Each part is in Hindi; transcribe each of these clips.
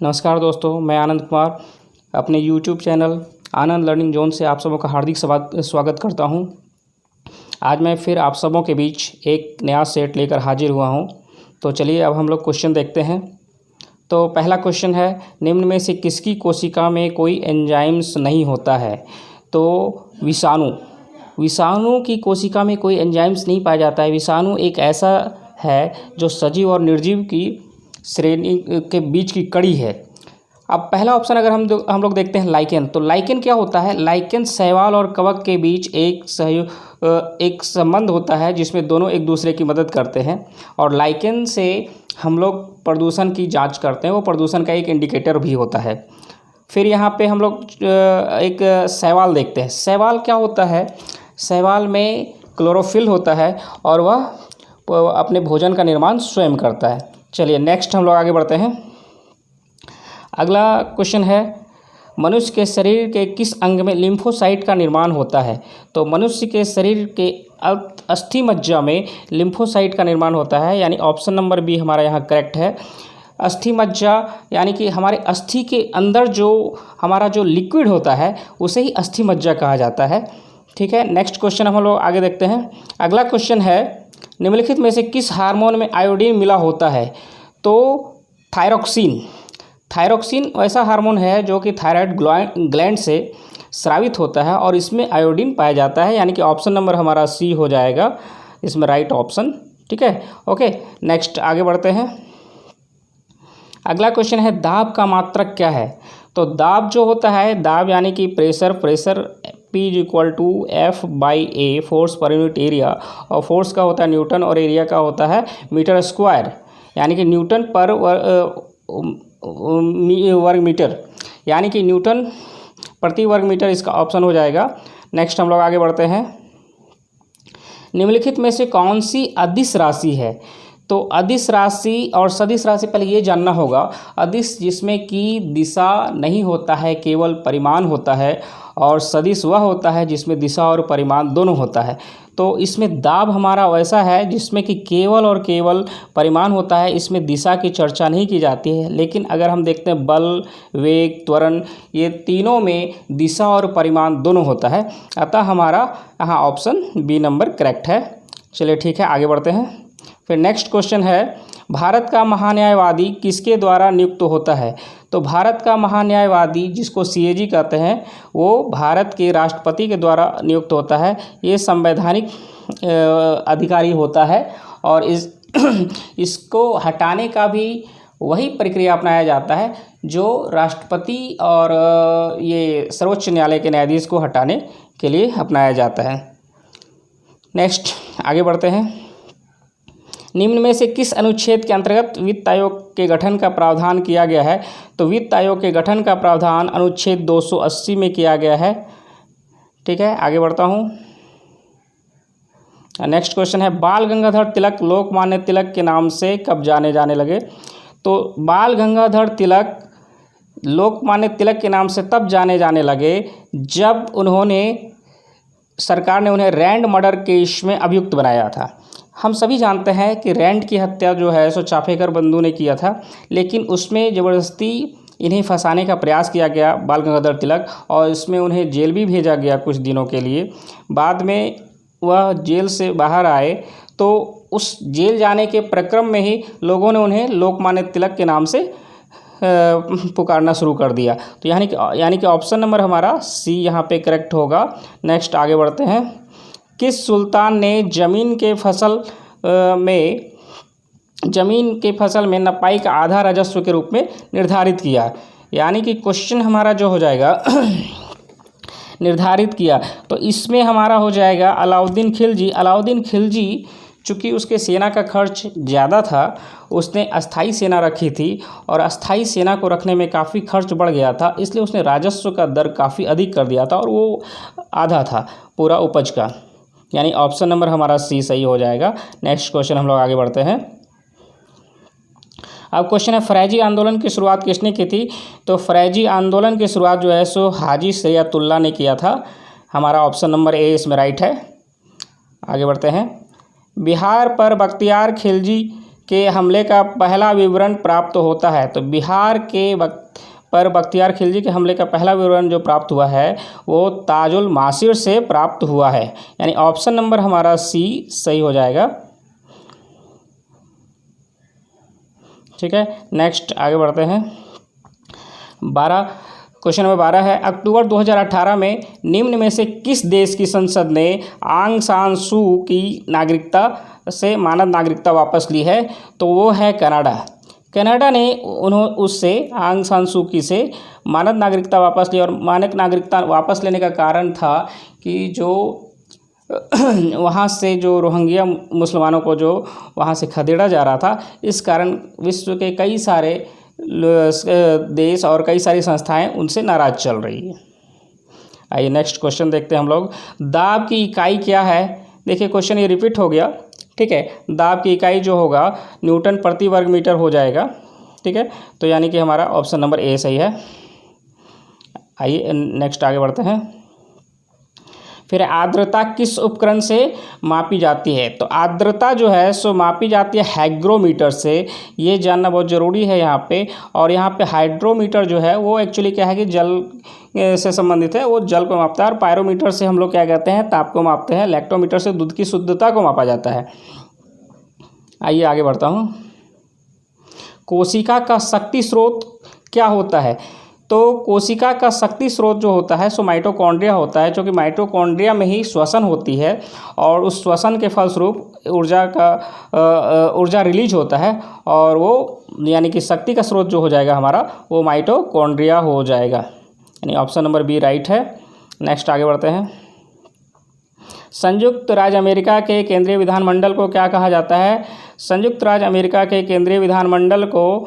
नमस्कार दोस्तों, मैं आनंद कुमार अपने YouTube चैनल आनंद लर्निंग जोन से आप सबों का हार्दिक स्वागत करता हूं। आज मैं फिर आप सबों के बीच एक नया सेट लेकर हाजिर हुआ हूं। तो चलिए अब हम लोग क्वेश्चन देखते हैं। तो पहला क्वेश्चन है, निम्न में से किसकी कोशिका में कोई एंजाइम्स नहीं होता है? तो विषाणु की कोशिका में कोई एंजाइम्स नहीं पाया जाता है। विषाणु एक ऐसा है जो सजीव और निर्जीव की श्रेणी के बीच की कड़ी है। अब पहला ऑप्शन अगर हम लोग देखते हैं लाइकेन, तो लाइकेन क्या होता है? लाइकेन शैवाल और कवक के बीच एक संबंध होता है जिसमें दोनों एक दूसरे की मदद करते हैं। और लाइकेन से हम लोग प्रदूषण की जांच करते हैं, वो प्रदूषण का एक इंडिकेटर भी होता है। फिर यहाँ पे हम लोग एक शैवाल देखते हैं। शैवाल क्या होता है? शैवाल में क्लोरोफिल होता है और वह अपने भोजन का निर्माण स्वयं करता है। चलिए नेक्स्ट हम लोग आगे बढ़ते हैं। अगला क्वेश्चन है, मनुष्य के शरीर के किस अंग में लिम्फोसाइट का निर्माण होता है? तो मनुष्य के शरीर के अस्थि मज्जा में लिम्फोसाइट का निर्माण होता है, यानी ऑप्शन नंबर बी हमारा यहाँ करेक्ट है। अस्थि मज्जा यानी कि हमारे अस्थि के अंदर जो हमारा जो लिक्विड होता है उसे ही अस्थि मज्जा कहा जाता है। ठीक है, नेक्स्ट क्वेश्चन हम लोग आगे देखते हैं। अगला क्वेश्चन है, निम्नलिखित में से किस हार्मोन में आयोडीन मिला होता है? तो थायरोक्सिन वैसा हार्मोन है जो कि थायराइड ग्लैंड से स्रावित होता है और इसमें आयोडीन पाया जाता है, यानी कि ऑप्शन नंबर हमारा सी हो जाएगा इसमें राइट ऑप्शन। ठीक है, ओके नेक्स्ट आगे बढ़ते हैं। अगला क्वेश्चन है, दाब का मात्रक क्या है? तो दाब जो होता है, दाब यानी कि pressure P = F/A force per unit area, और फोर्स का होता है न्यूटन और एरिया का होता है मीटर स्क्वायर, यानी कि न्यूटन पर वर्ग मीटर, यानी कि न्यूटन प्रति वर्ग मीटर इसका ऑप्शन हो जाएगा। नेक्स्ट हम लोग आगे बढ़ते हैं। निम्नलिखित में से कौन सी अदिश राशि है? तो अदिश राशि और सदिश राशि पहले ये जानना होगा। अदिश जिसमें कि दिशा नहीं होता है, केवल परिमाण होता है, और सदिश वह होता है जिसमें दिशा और परिमाण दोनों होता है। तो इसमें दाब हमारा वैसा है जिसमें कि केवल और केवल परिमाण होता है, इसमें दिशा की चर्चा नहीं की जाती है। लेकिन अगर हम देखते हैं बल, वेग, त्वरण, ये तीनों में दिशा और परिमाण दोनों होता है, अतः हमारा यहाँ ऑप्शन बी नंबर करेक्ट है। चलिए ठीक है, आगे बढ़ते हैं। फिर नेक्स्ट क्वेश्चन है, भारत का महान्यायवादी किसके द्वारा नियुक्त होता है? तो भारत का महान्यायवादी जिसको CAG कहते हैं, वो भारत के राष्ट्रपति के द्वारा नियुक्त होता है। ये संवैधानिक अधिकारी होता है और इसको हटाने का भी वही प्रक्रिया अपनाया जाता है जो राष्ट्रपति और ये सर्वोच्च न्यायालय के न्यायाधीश को हटाने के लिए अपनाया जाता है। नेक्स्ट आगे बढ़ते हैं। निम्न में से किस अनुच्छेद के अंतर्गत वित्त आयोग के गठन का प्रावधान किया गया है? तो वित्त आयोग के गठन का प्रावधान अनुच्छेद 280 में किया गया है। ठीक है, आगे बढ़ता हूँ। नेक्स्ट क्वेश्चन है, बाल गंगाधर तिलक लोकमान्य तिलक के नाम से कब जाने लगे? तो बाल गंगाधर तिलक लोकमान्य तिलक के नाम से तब जाने लगे जब सरकार ने उन्हें रैंड मर्डर केस में अभियुक्त बनाया था। हम सभी जानते हैं कि रैंड की हत्या जो है सो चाफेकर बंधु ने किया था, लेकिन उसमें ज़बरदस्ती इन्हें फंसाने का प्रयास किया गया बाल गंगाधर तिलक, और इसमें उन्हें जेल भी भेजा गया कुछ दिनों के लिए। बाद में वह जेल से बाहर आए तो उस जेल जाने के प्रक्रम में ही लोगों ने उन्हें लोकमान्य तिलक के नाम से पुकारना शुरू कर दिया। तो यानी कि ऑप्शन नंबर हमारा सी यहाँ पे करेक्ट होगा। नेक्स्ट आगे बढ़ते हैं। किस सुल्तान ने ज़मीन के फसल में नपाई का आधा राजस्व के रूप में निर्धारित किया? यानी कि क्वेश्चन हमारा जो हो जाएगा निर्धारित किया, तो इसमें हमारा हो जाएगा अलाउद्दीन खिलजी। अलाउद्दीन खिलजी चूँकि उसके सेना का खर्च ज़्यादा था, उसने अस्थाई सेना रखी थी और अस्थाई सेना को रखने में काफ़ी खर्च बढ़ गया था, इसलिए उसने राजस्व का दर काफ़ी अधिक कर दिया था और वो आधा था पूरा उपज का, यानी ऑप्शन नंबर हमारा सी सही हो जाएगा। नेक्स्ट क्वेश्चन हम लोग आगे बढ़ते हैं। अब क्वेश्चन है, फ़रैज़ी आंदोलन की शुरुआत किसने की थी? तो फ़रैज़ी आंदोलन की शुरुआत जो है सो हाजी सैयदुल्लाह ने किया था। हमारा ऑप्शन नंबर ए इसमें राइट है। आगे बढ़ते हैं। बिहार पर बख्तियार खिलजी के हमले का पहला विवरण प्राप्त होता है? तो बिहार के पर बख्तियार खिलजी के हमले का पहला विवरण जो प्राप्त हुआ है वो ताजुल मासिर से प्राप्त हुआ है, यानी ऑप्शन नंबर हमारा सी सही हो जाएगा। ठीक है, नेक्स्ट आगे बढ़ते हैं। 12 क्वेश्चन नंबर 12 है, अक्टूबर 2018 में निम्न में से किस देश की संसद ने आंग सान सू की नागरिकता से मानद नागरिकता वापस ली है? तो वो है कनाडा। कनाडा ने उससे आंग सान सू की से मानद नागरिकता वापस ली, और मानद नागरिकता वापस लेने का कारण था कि जो वहाँ से जो रोहिंग्या मुसलमानों को जो वहाँ से खदेड़ा जा रहा था, इस कारण विश्व के कई सारे देश और कई सारी संस्थाएं उनसे नाराज चल रही है। आइए नेक्स्ट क्वेश्चन देखते हैं हम लोग। दाब की इकाई क्या है? देखिए क्वेश्चन ये रिपीट हो गया। ठीक है, दाब की इकाई जो होगा न्यूटन प्रति वर्ग मीटर हो जाएगा। ठीक है, तो यानी कि हमारा ऑप्शन नंबर ए सही है। आइए नेक्स्ट आगे बढ़ते हैं। फिर आर्द्रता किस उपकरण से मापी जाती है? तो आर्द्रता जो है सो मापी जाती है हाइग्रोमीटर से, ये जानना बहुत ज़रूरी है यहाँ पे। और यहाँ पे हाइड्रोमीटर जो है वो एक्चुअली क्या है कि जल से संबंधित है, वो जल को मापता है। और पायरोमीटर से हम लोग क्या कहते हैं, ताप को मापते हैं। लैक्टोमीटर से दूध की शुद्धता को मापा जाता है। आइए आगे बढ़ता हूँ। कोशिका का शक्ति स्रोत क्या होता है? तो कोशिका का शक्ति स्रोत जो होता है सो माइटोकॉन्ड्रिया होता है, क्योंकि माइटोकॉन्ड्रिया में ही श्वसन होती है और उस श्वसन के फलस्वरूप ऊर्जा रिलीज होता है, और वो यानी कि शक्ति का स्रोत जो हो जाएगा हमारा वो माइटोकॉन्ड्रिया हो जाएगा, यानी ऑप्शन नंबर बी राइट है। नेक्स्ट आगे बढ़ते हैं। संयुक्त राज्य अमेरिका के केंद्रीय विधानमंडल को क्या कहा जाता है? संयुक्त राज्य अमेरिका के केंद्रीय विधानमंडल को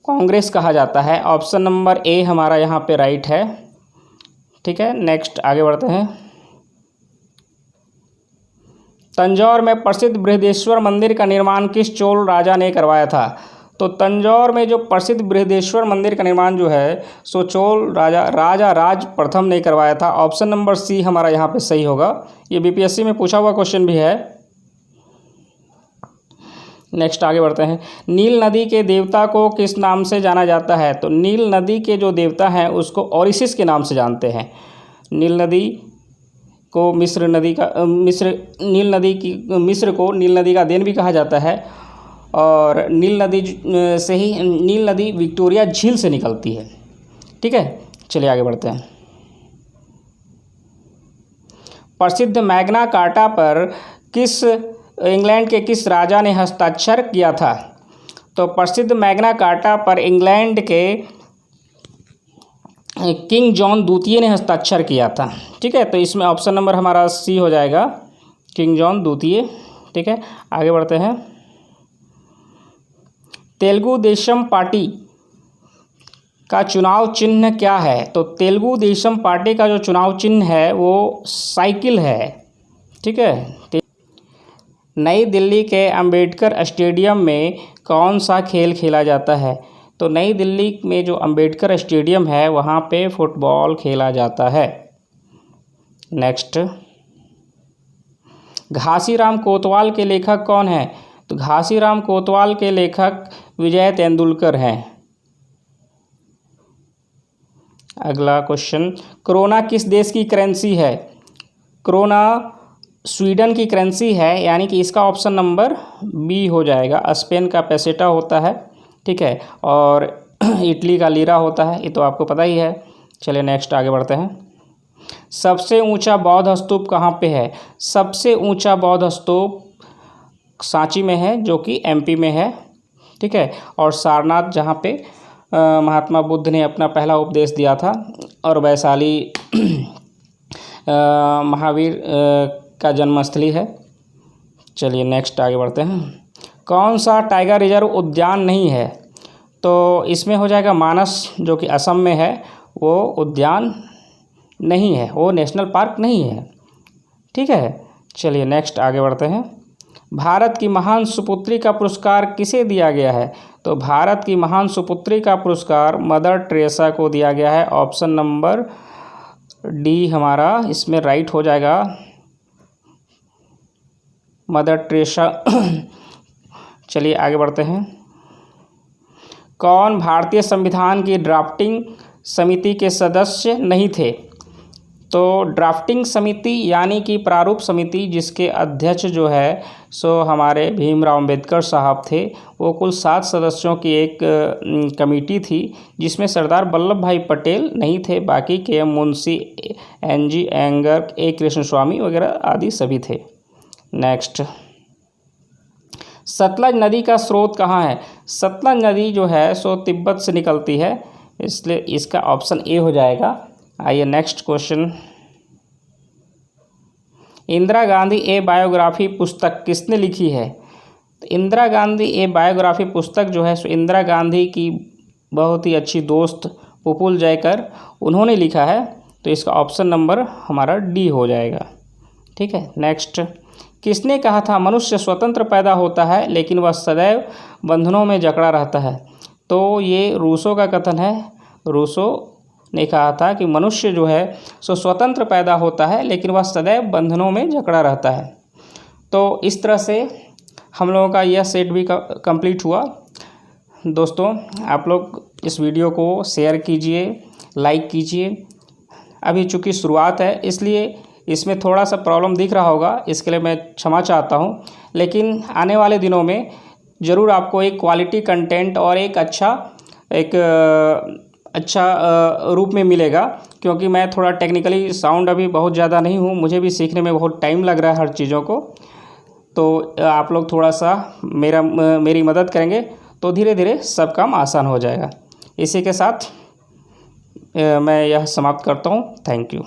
कांग्रेस कहा जाता है। ऑप्शन नंबर ए हमारा यहाँ पे राइट है। ठीक है, नेक्स्ट आगे बढ़ते हैं। तंजौर में प्रसिद्ध बृहदेश्वर मंदिर का निर्माण किस चोल राजा ने करवाया था? तो तंजौर में जो प्रसिद्ध बृहदेश्वर मंदिर का निर्माण जो है सो चोल राजा राज प्रथम ने करवाया था। ऑप्शन नंबर सी हमारा यहाँ पे सही होगा। ये बीपीएससी में पूछा हुआ क्वेश्चन भी है। नेक्स्ट आगे बढ़ते हैं। नील नदी के देवता को किस नाम से जाना जाता है? तो नील नदी के जो देवता हैं उसको ओरिसिस के नाम से जानते हैं। नील नदी को मिस्र को नील नदी का देन भी कहा जाता है, और नील नदी विक्टोरिया झील से निकलती है। ठीक है, चलिए आगे बढ़ते हैं। प्रसिद्ध मैग्ना कार्टा पर इंग्लैंड के किस राजा ने हस्ताक्षर किया था? तो प्रसिद्ध मैग्ना कार्टा पर इंग्लैंड के किंग जॉन द्वितीय ने हस्ताक्षर किया था। ठीक है, तो इसमें ऑप्शन नंबर हमारा सी हो जाएगा, किंग जॉन द्वितीय। ठीक है, आगे बढ़ते हैं। तेलुगु देशम पार्टी का चुनाव चिन्ह क्या है? तो तेलुगु देशम पार्टी का जो चुनाव चिन्ह है वो साइकिल है। ठीक है, नई दिल्ली के अंबेडकर स्टेडियम में कौन सा खेल खेला जाता है? तो नई दिल्ली में जो अंबेडकर स्टेडियम है वहाँ पे फुटबॉल खेला जाता है। नेक्स्ट, घासीराम कोतवाल के लेखक कौन हैं? तो घासीराम कोतवाल के लेखक विजय तेंदुलकर हैं। अगला क्वेश्चन, कोरोना किस देश की करेंसी है? कोरोना स्वीडन की करेंसी है, यानी कि इसका ऑप्शन नंबर बी हो जाएगा। स्पेन का पेसेटा होता है। ठीक है, और इटली का लीरा होता है, ये तो आपको पता ही है। चलिए नेक्स्ट आगे बढ़ते हैं। सबसे ऊंचा बौद्ध स्तूप कहाँ पे है? सबसे ऊंचा बौद्ध स्तूप सांची में है, जो कि एमपी में है। ठीक है, और सारनाथ जहाँ पे महात्मा बुद्ध ने अपना पहला उपदेश दिया था, और वैशाली महावीर का जन्मस्थली है। चलिए नेक्स्ट आगे बढ़ते हैं। कौन सा टाइगर रिजर्व उद्यान नहीं है? तो इसमें हो जाएगा मानस, जो कि असम में है, वो उद्यान नहीं है, वो नेशनल पार्क नहीं है। ठीक है, चलिए नेक्स्ट आगे बढ़ते हैं। भारत की महान सुपुत्री का पुरस्कार किसे दिया गया है? तो भारत की महान सुपुत्री का पुरस्कार मदर टेरेसा को दिया गया है। ऑप्शन नंबर डी हमारा इसमें राइट हो जाएगा। मदर टेरेसा चलिए आगे बढ़ते हैं। कौन भारतीय संविधान की ड्राफ्टिंग समिति के सदस्य नहीं थे? तो ड्राफ्टिंग समिति यानी कि प्रारूप समिति, जिसके अध्यक्ष जो है सो हमारे भीमराव अंबेडकर साहब थे। वो कुल 7 सदस्यों की एक कमेटी थी, जिसमें सरदार वल्लभ भाई पटेल नहीं थे। बाकी के.एम. मुंशी, एन.जी. एंगर, ए. कृष्ण स्वामी वगैरह आदि सभी थे। नेक्स्ट, सतलज नदी का स्रोत कहाँ है? सतलज नदी जो है सो तिब्बत से निकलती है, इसलिए इसका ऑप्शन ए हो जाएगा। आइए नेक्स्ट क्वेश्चन। इंदिरा गांधी ए बायोग्राफी पुस्तक किसने लिखी है? तो इंदिरा गांधी ए बायोग्राफी पुस्तक जो है सो इंदिरा गांधी की बहुत ही अच्छी दोस्त पुपुल जयकर उन्होंने लिखा है। तो इसका ऑप्शन नंबर हमारा डी हो जाएगा। ठीक है। नेक्स्ट, किसने कहा था मनुष्य स्वतंत्र पैदा होता है लेकिन वह सदैव बंधनों में जकड़ा रहता है? तो ये रूसो का कथन है। रूसो ने कहा था कि मनुष्य जो है सो स्वतंत्र पैदा होता है लेकिन वह सदैव बंधनों में जकड़ा रहता है। तो इस तरह से हम लोगों का यह सेट भी कंप्लीट हुआ। दोस्तों, आप लोग इस वीडियो को शेयर कीजिए, लाइक कीजिए। अभी चूँकि शुरुआत है इसलिए इसमें थोड़ा सा प्रॉब्लम दिख रहा होगा, इसके लिए मैं क्षमा चाहता हूँ। लेकिन आने वाले दिनों में ज़रूर आपको एक क्वालिटी कंटेंट और एक अच्छा रूप में मिलेगा, क्योंकि मैं थोड़ा टेक्निकली साउंड अभी बहुत ज़्यादा नहीं हूँ, मुझे भी सीखने में बहुत टाइम लग रहा है हर चीज़ों को। तो आप लोग थोड़ा सा मेरी मदद करेंगे तो धीरे धीरे सब काम आसान हो जाएगा। इसी के साथ मैं यह समाप्त करता हूँ। Thank you.